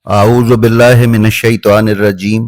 अऊज़ु बिल्लाहि मिनश्शैतानिर्रजीम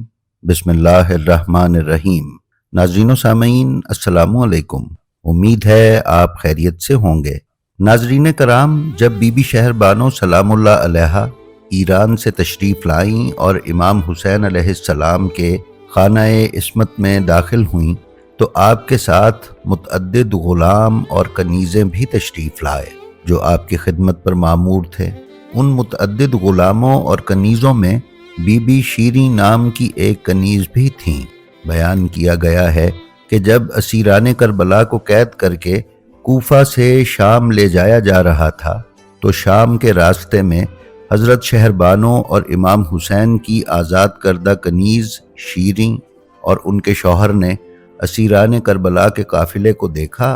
बिस्मिल्लाहिर्रहमानिर्रहीम। नाज़रीन व सामीन अस्सलामु अलैकुम। उम्मीद है आप खैरियत से होंगे। नाज़रीन कराम, जब बीबी शहरबानो सलामुल्लाह अलैहा ईरान से तशरीफ़ लाईं और इमाम हुसैन अलैहिस्सलाम के खाना-ए इस्मत में दाखिल हुईं तो आपके साथ मुतअद्दिद ग़ुलाम और कनीज़ें भी तशरीफ़ लाए जो आपकी खिदमत पर मामूर थे। उन मुतअद्दिद ग़ुलामों और कनीज़ों में बीबी शीरीं नाम की एक कनीज़ भी थीं। बयान किया गया है कि जब असीरान करबला को कैद करके कूफा से शाम ले जाया जा रहा था तो शाम के रास्ते में हज़रत शहरबानो और इमाम हुसैन की आज़ाद करदा कनीज़ शीरीं और उनके शौहर ने असीरान करबला के काफ़िले को देखा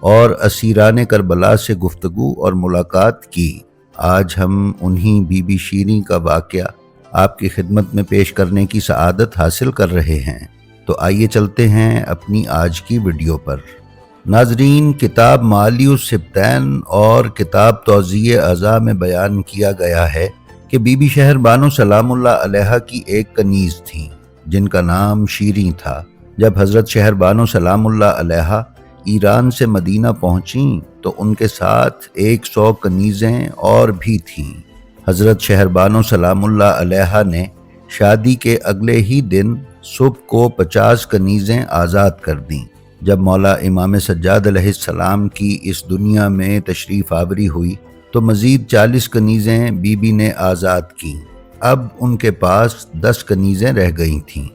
और असीरान करबला से गुफ्तगू और मुलाकात की। आज हम उन्हीं बीबी शीरीं का वाक़या आपकी खिदमत में पेश करने की सआदत हासिल कर रहे हैं। तो आइए चलते हैं अपनी आज की वीडियो पर। नाज़रीन, किताब मालियुस सिब्तैन और किताब तौज़ीए अज़ा में बयान किया गया है कि बीबी शहरबानो सलामुल्लाह अलैहा की एक कनीज़ थी जिनका नाम शीरीं था। जब हज़रत शहरबानो सलामुल्लाह अलैहा ईरान से मदीना पहुंचीं तो उनके साथ 100 कनीज़ें और भी थीं। हज़रत शहरबानो सलामुल्लाह अलैहा ने शादी के अगले ही दिन सुबह को 50 कनीज़ें आज़ाद कर दीं। जब मौला इमाम सज्जाद अलैहिस्सलाम की इस दुनिया में तशरीफ़ आवरी हुई तो मज़ीद 40 कनीज़ें बीबी ने आज़ाद कीं। अब उनके पास 10 कनीज़ें रह गई थीं।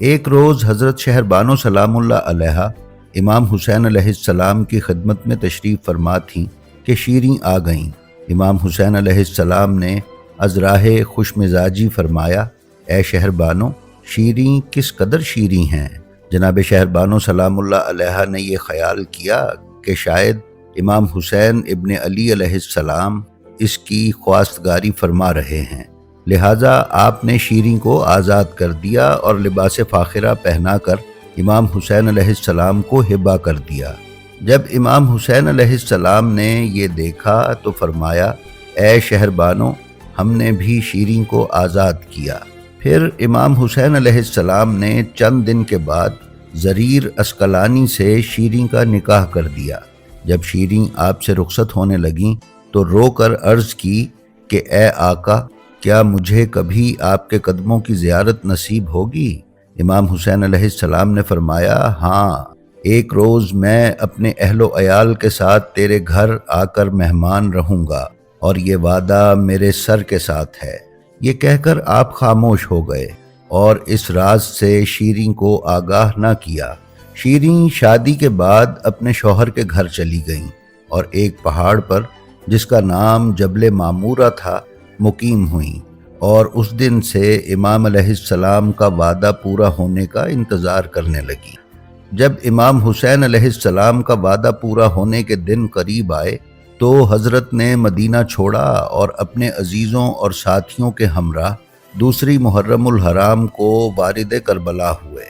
एक रोज़ हज़रत शहरबानो सलामुल्लाह अलैहा इमाम हुसैन अलैहिस्सलाम की खिदमत में तशरीफ़ फरमा थीं कि शीरीं आ गईं। इमाम हुसैन अलैहिस्सलाम ने अज़राहे खुश मिजाजी फरमाया, ए शहरबानो, शीरीं किस कदर शीरीं हैं। जनाब शहरबानो सलामुल्लाह अलैहा ने यह ख्याल किया कि शायद इमाम हुसैन इब्न अली अलैहिस्सलाम इसकी ख्वास्तगारी फरमा रहे हैं, लिहाजा आपने शीरीं को आज़ाद कर दिया और लिबास फ़ाखिरा पहना कर इमाम हुसैन अलैहिस्सलाम को हिबा कर दिया। जब इमाम हुसैन अलैहिस्सलाम ने ये देखा तो फरमाया, ए शहरबानो, हमने भी शीरीं को आज़ाद किया। फिर इमाम हुसैन अलैहिस्सलाम ने चंद दिन के बाद ज़रीर अस्कलानी से शीरीं का निकाह कर दिया। जब शीरीं आपसे रुखसत होने लगीं तो रोकर अर्ज़ की कि ए आका, क्या मुझे कभी आपके कदमों की ज़ियारत नसीब होगी। इमाम हुसैन अलैहिस्सलाम ने फरमाया, हाँ, एक रोज़ मैं अपने अहलो अयाल के साथ तेरे घर आकर मेहमान रहूँगा और ये वादा मेरे सर के साथ है। ये कहकर आप खामोश हो गए और इस राज से शीरीं को आगाह ना किया। शीरीं शादी के बाद अपने शौहर के घर चली गईं और एक पहाड़ पर जिसका नाम जबल मामूरा था मुकीम हुईं और उस दिन से इमाम अलैहिस्सलाम का वादा पूरा होने का इंतज़ार करने लगी। जब इमाम हुसैन अलैहिस्सलाम का वादा पूरा होने के दिन करीब आए तो हज़रत ने मदीना छोड़ा और अपने अजीज़ों और साथियों के हमरा दूसरी मुहर्रमुल हराम को वारिद करबला हुए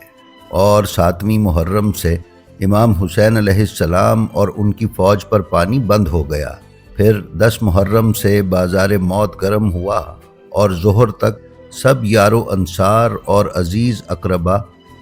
और 7वीं मुहर्रम से इमाम हुसैन अलैहिस्सलाम और उनकी फ़ौज पर पानी बंद हो गया। फिर 10 मुहर्रम से बाज़ार मौत गर्म हुआ और ज़ोहर तक सब यारो अंसार और अजीज़ अकरबा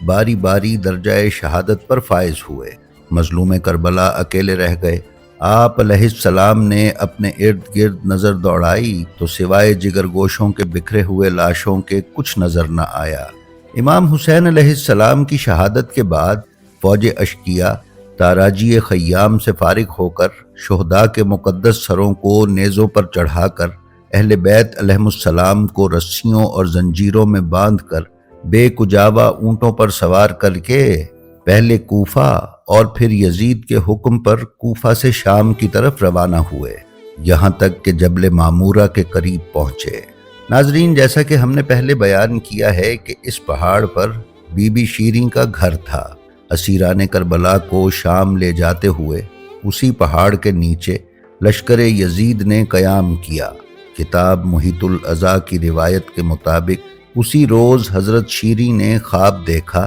बारी बारी दर्जाए शहादत पर फायज हुए। मज़लूम करबला अकेले रह गए। आप अलैहिस्सलाम ने अपने इर्द गिर्द नज़र दौड़ाई तो सिवाय जिगर गोशों के बिखरे हुए लाशों के कुछ नज़र न आया। इमाम हुसैन अलैहिस्सलाम की शहादत के बाद फ़ौज अशकिया ताराजी खय्याम से फारिग होकर शुहदा के मुक़द्दस सरों को नेज़ों पर चढ़ाकर अहले बैत अलैहिमुस्सलाम को रस्सियों और जंजीरों में बांधकर बेकुजावा ऊँटों पर सवार करके पहले कूफा और फिर यजीद के हुक्म पर कूफा से शाम की तरफ रवाना हुए, यहाँ तक कि जबल मामूरा के करीब पहुँचे। नाजरीन, जैसा कि हमने पहले बयान किया है कि इस पहाड़ पर बीबी शीरीं का घर था। असीरान करबला को शाम ले जाते हुए उसी पहाड़ के नीचे लश्कर यजीद ने क़याम किया। किताब मुहीतुल अज़ा की रिवायत के मुताबिक उसी रोज़ हज़रत शीरीं ने ख्वाब देखा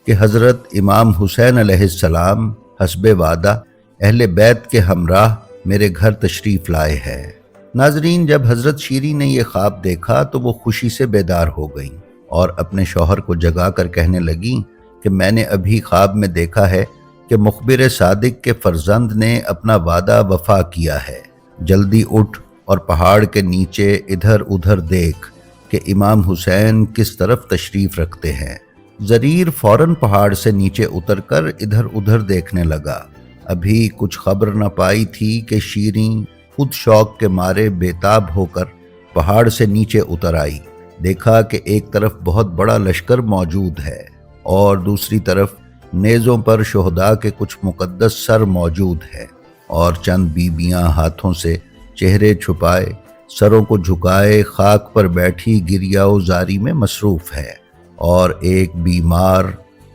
कि हज़रत इमाम हुसैन अलैहिस्सलाम हस्बे वादा अहले बैत के हमराह मेरे घर तशरीफ़ लाए हैं। ناظرین، جب حضرت شیریں نے یہ خواب دیکھا تو وہ خوشی سے بیدار ہو گئیں اور اپنے شوہر کو جگا کر کہنے لگیں کہ میں نے ابھی خواب میں دیکھا ہے کہ مخبر صادق کے فرزند نے اپنا وعدہ وفا کیا ہے۔ جلدی اٹھ اور پہاڑ کے نیچے ادھر ادھر دیکھ کہ امام حسین کس طرف تشریف رکھتے ہیں۔ زریر فوراً پہاڑ سے نیچے اتر کر ادھر ادھر دیکھنے لگا۔ ابھی کچھ خبر نہ پائی تھی کہ شیریں خود شوق کے مارے بےتاب ہو کر پہاڑ سے نیچے اتر آئی۔ دیکھا کہ ایک طرف بہت بڑا لشکر موجود ہے اور دوسری طرف نیزوں پر شہداء کے کچھ مقدس سر موجود ہیں، اور چند بیبیاں ہاتھوں سے چہرے چھپائے، سروں کو جھکائے خاک پر بیٹھی گریا و زاری میں مصروف ہے، اور ایک بیمار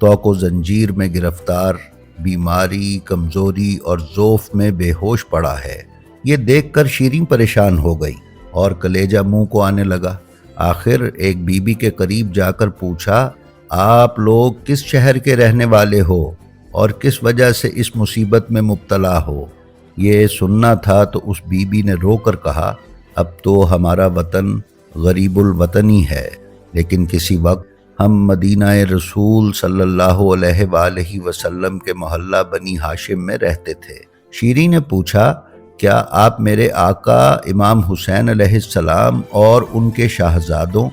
توق و زنجیر میں گرفتار بیماری، کمزوری اور ضعف میں بے ہوش پڑا ہے۔ یہ دیکھ کر شیریں پریشان ہو گئی اور کلیجہ منہ کو آنے لگا۔ آخر ایک بی بی کے قریب جا کر پوچھا، آپ لوگ کس شہر کے رہنے والے ہو اور کس وجہ سے اس مصیبت میں مبتلا ہو؟ یہ سننا تھا تو اس بی بی نے رو کر کہا، اب تو ہمارا وطن غریب الوطنی ہے، لیکن کسی وقت ہم مدینہ رسول صلی اللہ علیہ وآلہ وسلم کے محلہ بنی ہاشم میں رہتے تھے۔ شیریں نے پوچھا، کیا آپ میرے آقا امام حسین علیہ السلام اور ان کے شاہزادوں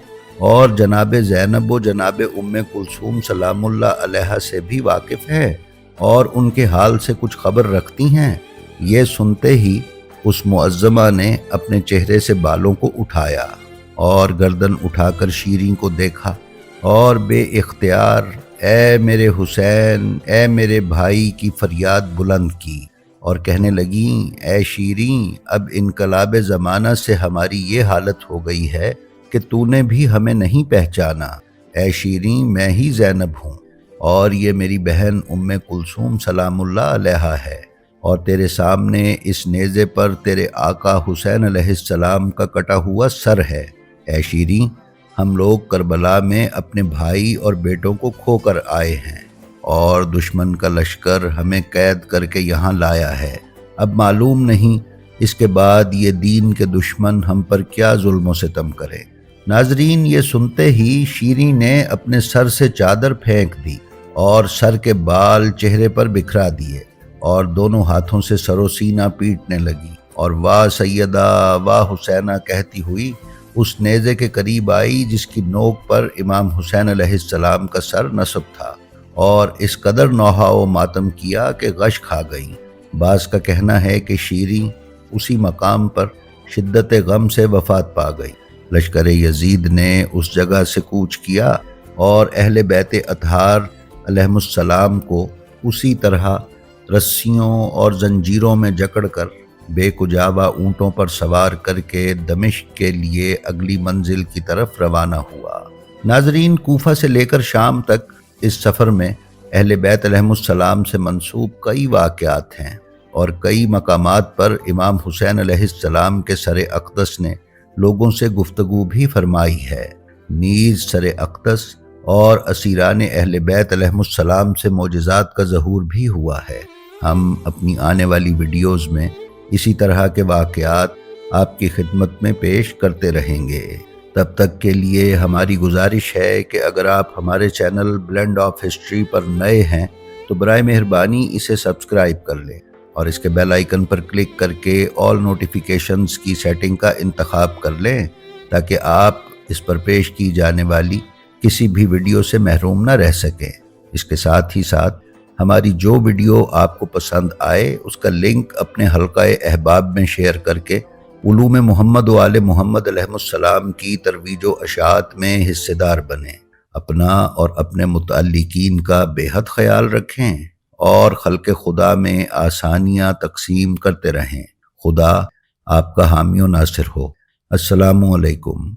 اور جناب زینب و جناب ام کلثوم سلام اللہ علیہ سے بھی واقف ہیں اور ان کے حال سے کچھ خبر رکھتی ہیں؟ یہ سنتے ہی اس معظمہ نے اپنے چہرے سے بالوں کو اٹھایا اور گردن اٹھا کر شیریں کو دیکھا اور بے اختیار اے میرے حسین، اے میرے بھائی کی فریاد بلند کی اور کہنے لگیں، اے شیریں، اب انقلاب زمانہ سے ہماری یہ حالت ہو گئی ہے کہ تو نے بھی ہمیں نہیں پہچانا۔ اے شیریں، میں ہی زینب ہوں اور یہ میری بہن ام کلثوم سلام اللہ علیہا ہے، اور تیرے سامنے اس نیزے پر تیرے آقا حسین علیہ السلام کا کٹا ہوا سر ہے۔ اے شیریں، ہم لوگ کربلا میں اپنے بھائی اور بیٹوں کو کھو کر آئے ہیں اور دشمن کا لشکر ہمیں قید کر کے یہاں لایا ہے۔ اب معلوم نہیں اس کے بعد یہ دین کے دشمن ہم پر کیا ظلم و ستم کرے۔ ناظرین، یہ سنتے ہی شیریں نے اپنے سر سے چادر پھینک دی اور سر کے بال چہرے پر بکھرا دیے اور دونوں ہاتھوں سے سر و سینہ پیٹنے لگی، اور واہ سیدہ واہ حسینہ کہتی ہوئی اس نیزے کے قریب آئی جس کی نوک پر امام حسین علیہ السلام کا سر نصب تھا، اور اس قدر نوحہ و ماتم کیا کہ غش کھا گئیں۔ بعض کا کہنا ہے کہ شیریں اسی مقام پر شدت غم سے وفات پا گئی۔ لشکر یزید نے اس جگہ سے کوچ کیا اور اہل بیت اطہار علیہم السلام کو اسی طرح رسیوں اور زنجیروں میں جکڑ کر بے کجاوا اونٹوں پر سوار کر کے دمشق کے لیے اگلی منزل کی طرف روانہ ہوا۔ ناظرین، کوفہ سے لے کر شام تک اس سفر میں اہل بیت علیہم السلام سے منسوب کئی واقعات ہیں، اور کئی مقامات پر امام حسین علیہ السلام کے سر اقدس نے لوگوں سے گفتگو بھی فرمائی ہے۔ نیز سر اقدس اور اسیران اہل بیت علیہم السلام سے معجزات کا ظہور بھی ہوا ہے۔ ہم اپنی آنے والی ویڈیوز میں اسی طرح کے واقعات آپ کی خدمت میں پیش کرتے رہیں گے۔ تب تک کے لیے ہماری گزارش ہے کہ اگر آپ ہمارے چینل بلینڈ آف ہسٹری پر نئے ہیں تو برائے مہربانی اسے سبسکرائب کر لیں اور اس کے بیل آئیکن پر کلک کر کے آل نوٹیفیکیشنز کی سیٹنگ کا انتخاب کر لیں تاکہ آپ اس پر پیش کی جانے والی کسی بھی ویڈیو سے محروم نہ رہ سکیں۔ اس کے ساتھ ہی ساتھ ہماری جو ویڈیو آپ کو پسند آئے اس کا لنک اپنے حلقہ احباب میں شیئر کر کے علوم محمد و آل محمد علیہ السلام کی ترویج و اشاعت میں حصے دار بنیں۔ اپنا اور اپنے متعلقین کا بے حد خیال رکھیں اور خلق خدا میں آسانیاں تقسیم کرتے رہیں۔ خدا آپ کا حامی و ناصر ہو۔ السلام علیکم۔